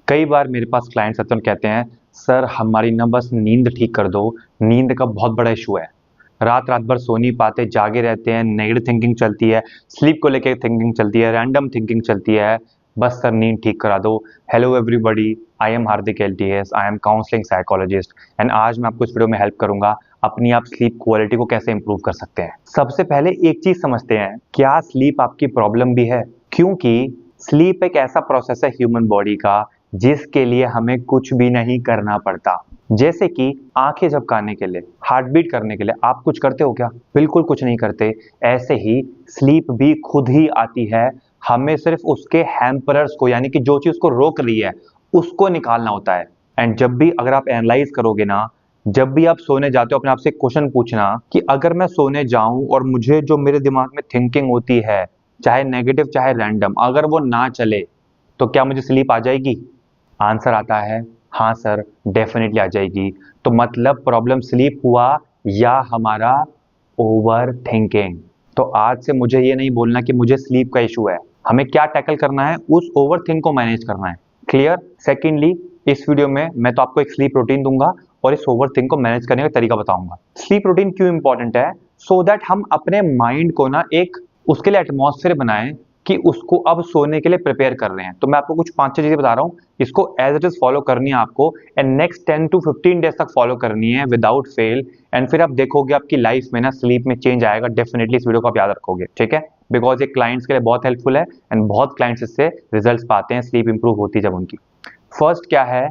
कई बार मेरे पास क्लाइंट्स आते हैं और कहते हैं सर हमारी ना बस नींद ठीक कर दो, नींद का बहुत बड़ा इशू है, रात रात भर सो नहीं पाते, जागे रहते हैं, नेगेटिव थिंकिंग चलती है, स्लीप को लेकर थिंकिंग चलती है, रैंडम थिंकिंग चलती है, बस सर नींद ठीक करा दो। Hello everybody, I am Hardik LTS, I am counselling psychologist and आज मैं आपको इस वीडियो में हेल्प करूंगा अपनी आप स्लीप क्वालिटी को कैसे इंप्रूव कर सकते हैं। सबसे पहले एक चीज समझते हैं, क्या स्लीप आपकी प्रॉब्लम भी है? क्योंकि स्लीप एक ऐसा प्रोसेस है ह्यूमन बॉडी का जिसके लिए हमें कुछ भी नहीं करना पड़ता। जैसे कि आंखें झपकाने के लिए, हार्ट बीट करने के लिए आप कुछ करते हो क्या? बिल्कुल कुछ नहीं करते। ऐसे ही स्लीप भी खुद ही आती है, हमें सिर्फ उसके हैम्परर्स को, यानी कि जो चीज को रोक रही है उसको निकालना होता है। एंड जब भी अगर आप एनालाइज करोगे ना, जब भी आप सोने जाते हो अपने आप से क्वेश्चन पूछना कि अगर मैं सोने जाऊं और मुझे जो मेरे दिमाग में थिंकिंग होती है, चाहे नेगेटिव चाहे रैंडम, अगर वो ना चले तो क्या मुझे स्लीप आ जाएगी? आंसर आता है हाँ सर, डेफिनेटली आ जाएगी। तो मतलब प्रॉब्लम स्लीप हुआ या हमारा ओवर थिंकिंग। तो आज से मुझे ये नहीं बोलना कि मुझे स्लीप का इशू है, हमें क्या टैकल करना है, उस ओवर थिंक को मैनेज करना है। क्लियर? सेकेंडली, इस वीडियो में मैं तो आपको एक स्लीप रूटीन दूंगा और इस ओवर थिंक को मैनेज करने का तरीका बताऊंगा। स्लीप रूटीन क्यों इंपॉर्टेंट है? सो दैट हम अपने माइंड को ना एक उसके लिए एटमॉस्फेयर बनाएं कि उसको अब सोने के लिए प्रिपेयर कर रहे हैं। तो मैं आपको कुछ 5-6 चीजें बता रहा हूँ, इसको एज इट इज फॉलो करनी है आपको एंड नेक्स्ट 10 to 15 डेज तक फॉलो करनी है विदाउट फेल। एंड फिर आप देखोगे आपकी लाइफ में ना स्लीप में चेंज आएगा। डेफिनेटली इस वीडियो को आप याद रखोगे, ठीक है? बिकॉज ये क्लाइंट्स के लिए बहुत हेल्पफुल है एंड बहुत क्लाइंट्स इससे रिजल्ट पाते हैं, स्लीप इंप्रूव होती है जब उनकी। फर्स्ट क्या है,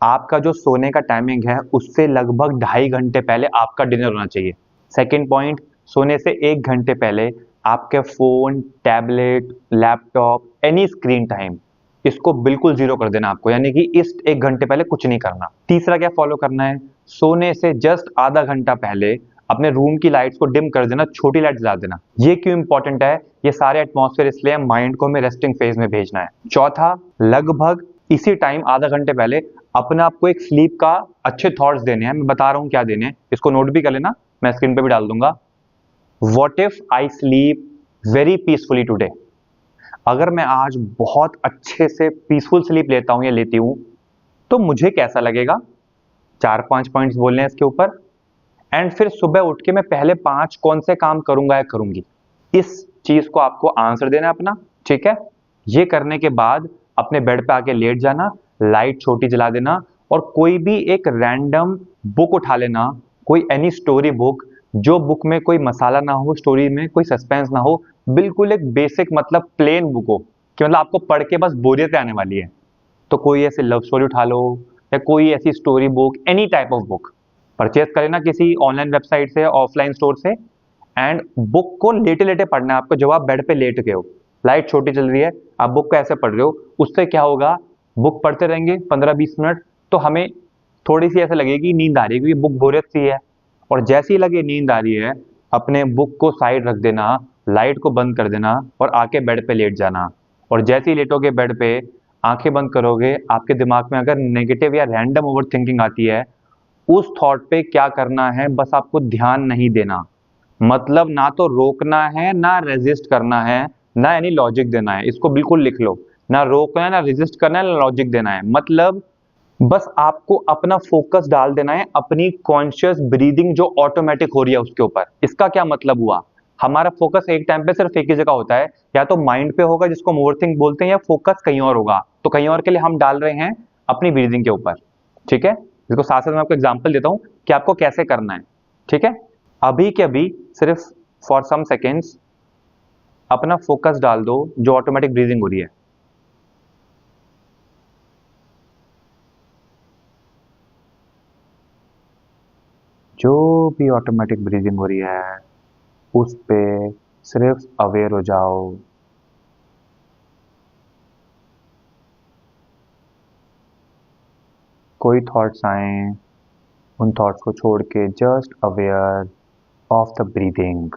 आपका जो सोने का टाइमिंग है उससे लगभग 2.5 घंटे पहले आपका डिनर होना चाहिए। सेकेंड पॉइंट, सोने से 1 घंटे पहले आपके phone, tablet, laptop, any screen time, इसको बिल्कुल जीरो कर देना आपको, यानी कि इस 1 घंटे पहले कुछ नहीं करना। तीसरा क्या फॉलो करना है, सोने से जस्ट आधा घंटा पहले अपने रूम की लाइट्स को डिम कर देना, छोटी लाइट जला देना। ये क्यों इंपॉर्टेंट है? ये सारे एटमॉस्फेयर इसलिए माइंड को हमें रेस्टिंग फेज में भेजना है। चौथा, लगभग इसी टाइम आधा घंटे पहले अपने आप को एक स्लीप का अच्छे थॉट्स देने हैं। मैं बता रहा हूं क्या देने हैं, इसको नोट भी कर लेना, मैं स्क्रीन पे भी डाल दूंगा। What if I sleep very peacefully today? अगर मैं आज बहुत अच्छे से पीसफुल स्लीप लेता हूं या लेती हूं तो मुझे कैसा लगेगा? 4-5 पॉइंट्स बोलने हैं इसके ऊपर। एंड फिर सुबह उठ के मैं पहले 5 कौन से काम करूंगा या करूंगी, इस चीज को आपको आंसर देना है अपना, ठीक है? ये करने के बाद अपने बेड पे आके लेट जाना, लाइट छोटी जला देना और कोई भी एक रैंडम बुक उठा लेना, कोई एनी स्टोरी बुक, जो बुक में कोई मसाला ना हो, स्टोरी में कोई सस्पेंस ना हो, बिल्कुल एक बेसिक मतलब प्लेन बुक हो कि मतलब आपको पढ़ के बस बोरियत आने वाली है। तो कोई ऐसे लव स्टोरी उठा लो या कोई ऐसी story book, any type of book purchase करें ना किसी ऑनलाइन वेबसाइट से, ऑफलाइन स्टोर से। एंड बुक को लेटे लेटे पढ़ना है आपको। जब आप बेड पे लेट गए हो, लाइट छोटी चल रही है, आप बुक को ऐसे पढ़ रहे हो, उससे क्या होगा, बुक पढ़ते रहेंगे 15-20 मिनट तो हमें थोड़ी सी ऐसे लगेगी नींद आ रही है क्योंकि बुक बोरियत सी है। और जैसे ही लगे नींद आ रही है, अपने बुक को साइड रख देना, लाइट को बंद कर देना और आके बेड पे लेट जाना। और जैसे ही लेटोगे बेड पे, आंखें बंद करोगे, आपके दिमाग में अगर नेगेटिव या रैंडम ओवर थिंकिंग आती है, उस थॉट पे क्या करना है, बस आपको ध्यान नहीं देना। मतलब ना तो रोकना है, ना रेजिस्ट करना है, ना एनी लॉजिक देना है। इसको बिल्कुल लिख लो, ना रोकना है, ना रेजिस्ट करना है, ना लॉजिक देना है। मतलब बस आपको अपना फोकस डाल देना है अपनी कॉन्शियस ब्रीदिंग जो ऑटोमेटिक हो रही है उसके ऊपर। इसका क्या मतलब हुआ, हमारा फोकस एक टाइम पे सिर्फ एक ही जगह होता है, या तो माइंड पे होगा जिसको हम ओवरथिंक बोलते हैं, या फोकस कहीं और होगा। तो कहीं और के लिए हम डाल रहे हैं अपनी ब्रीदिंग के ऊपर, ठीक है? इसको साथ साथ मैं आपको एग्जांपल देता हूं कि आपको कैसे करना है, ठीक है? अभी के अभी सिर्फ फॉर सम सेकेंड्स अपना फोकस डाल दो जो ऑटोमेटिक ब्रीदिंग हो रही है। जो भी ऑटोमेटिक ब्रीदिंग हो रही है उस पे सिर्फ अवेयर हो जाओ। कोई थॉट्स आए, उन थॉट्स को छोड़ के just aware of the breathing.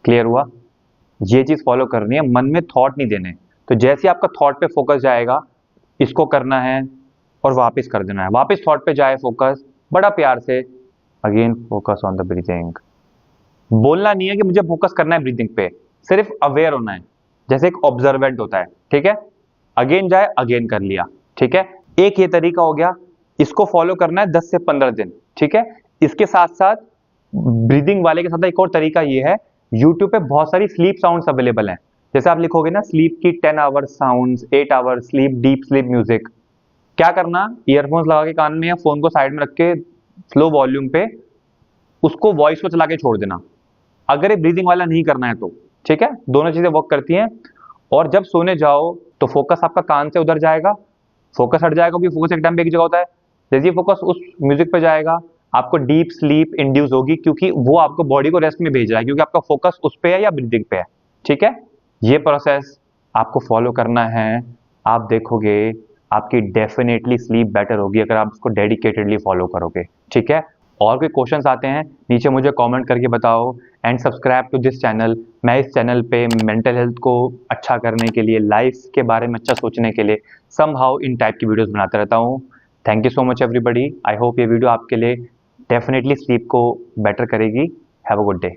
Clear हुआ? ये चीज फॉलो करनी है, मन में थॉट नहीं देने। तो जैसे आपका थॉट पे फोकस जाएगा, इसको करना है और वापस कर देना है। वापस थॉट पे जाए फोकस, बड़ा प्यार से, again focus on the breathing. बोलना नहीं है कि मुझे फोकस करना है ब्रीदिंग पे, सिर्फ अवेयर होना है, जैसे एक ऑब्जर्वेंट होता है, ठीक है। अगेन जाए, अगेन कर लिया, ठीक है। एक ये तरीका हो गया, इसको फॉलो करना है 10 से 15 दिन, ठीक है। इसके साथ साथ ब्रीदिंग वाले के साथ एक और तरीका ये है, यूट्यूब पे बहुत सारी स्लीप साउंड्स अवेलेबल हैं। जैसे आप लिखोगे ना स्लीप की 10 hours sounds, 8 hours sleep, deep sleep music, क्या करना, ईयरफोन्स लगा के कान में या फोन को साइड में रख के स्लो वॉल्यूम पे उसको वॉइस को चला के छोड़ देना, अगर ये ब्रीदिंग वाला नहीं करना है तो, ठीक है। दोनों चीजें वर्क करती हैं। और जब सोने जाओ तो फोकस आपका कान से उधर जाएगा, फोकस हट जाएगा, क्योंकि फोकस एक टाइम पे एक जगह होता है। जैसे ही फोकस उस म्यूजिक पे जाएगा, आपको डीप स्लीप इंड्यूस होगी, क्योंकि वो आपको बॉडी को रेस्ट में भेज रहा है, क्योंकि आपका फोकस उस पे है या ब्रीदिंग पे है, ठीक है। ये प्रोसेस आपको फॉलो करना है, आप देखोगे आपकी डेफिनेटली स्लीप बेटर होगी अगर आप इसको डेडिकेटेडली फॉलो करोगे, ठीक है। और कोई क्वेश्चंस आते हैं नीचे मुझे कमेंट करके बताओ, and subscribe to this channel. मैं इस चैनल पे मेंटल हेल्थ को अच्छा करने के लिए, लाइफ के बारे में अच्छा सोचने के लिए समहाउ इन टाइप की वीडियोस बनाता रहता हूँ। Thank you so much everybody. I hope ये वीडियो आपके लिए डेफिनेटली स्लीप को बेटर करेगी। Have a good day.